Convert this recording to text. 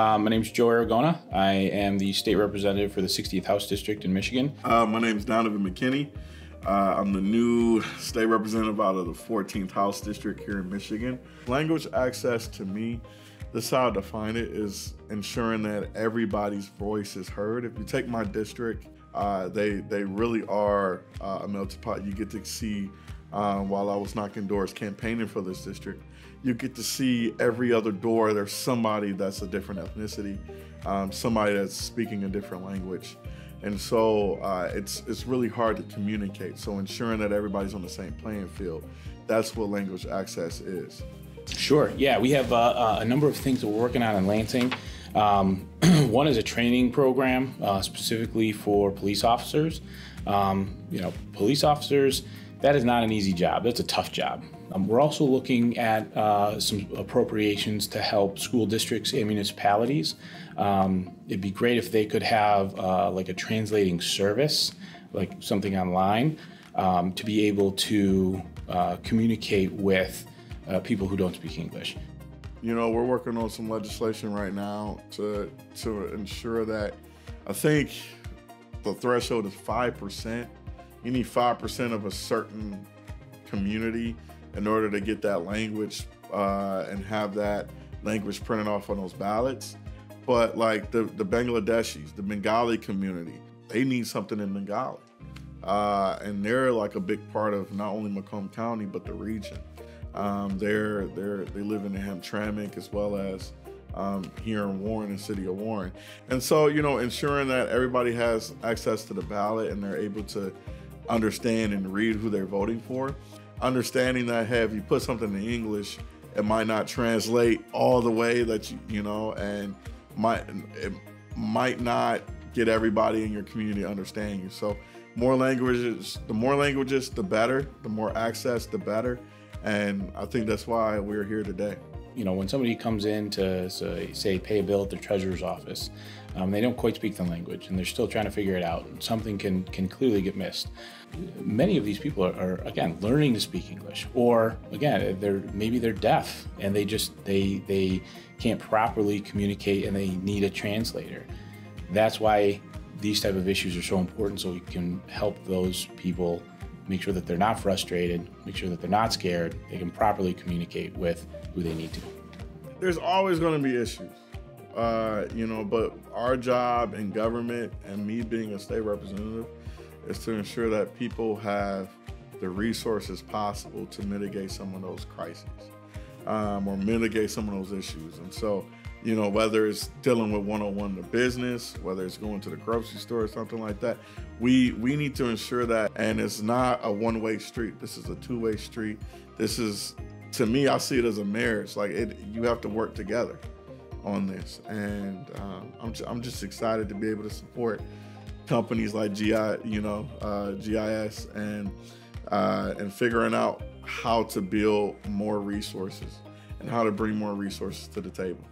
My name is Joe Aragona. I am the state representative for the 60th House District in Michigan. My name is Donovan McKinney. I'm the new state representative out of the 14th House District here in Michigan. Language access, to me, this is how I define it, is ensuring that everybody's voice is heard. If you take my district, they really are a melting pot. You get to see, while I was knocking doors campaigning for this district, you get to see every other door there's somebody that's a different ethnicity, somebody that's speaking a different language. And so it's really hard to communicate. So ensuring that everybody's on the same playing field, that's what language access is. Sure, yeah, we have a number of things that we're working on in Lansing. One is a training program specifically for police officers. Police officers, that is not an easy job. That's a tough job. We're also looking at some appropriations to help school districts and municipalities. It'd be great if they could have like a translating service, like something online, to be able to communicate with people who don't speak English. You know, we're working on some legislation right now to ensure that, I think the threshold is 5%. You need 5% of a certain community in order to get that language and have that language printed off on those ballots. But like the Bangladeshis, the Bengali community, they need something in Bengali. And they're like a big part of not only Macomb County, but the region. They live in the Hamtramck as well as here in Warren, the city of Warren. And so, you know, ensuring that everybody has access to the ballot and they're able to understand and read who they're voting for. Understanding that, hey, if you put something in English, it might not translate all the way that you know, and it might not get everybody in your community to understand you. So more languages, the better. The more access, the better. And I think that's why we're here today. You know, when somebody comes in to say pay a bill at their treasurer's office, they don't quite speak the language and they're still trying to figure it out. Something can clearly get missed. Many of these people are again learning to speak English, or again maybe they're deaf and they can't properly communicate and they need a translator. That's why these type of issues are so important, so we can help those people make sure that they're not frustrated, make sure that they're not scared, they can properly communicate with who they need to. There's always going to be issues, but our job in government and me being a state representative is to ensure that people have the resources possible to mitigate some of those crises or mitigate some of those issues. And so, you know, whether it's dealing with one-on-one to business, whether it's going to the grocery store or something like that, we need to ensure that, and it's not a one-way street. This is a two-way street. This is, to me, I see it as a marriage. Like you have to work together on this. And I'm just excited to be able to support companies like GIS and figuring out how to build more resources and how to bring more resources to the table.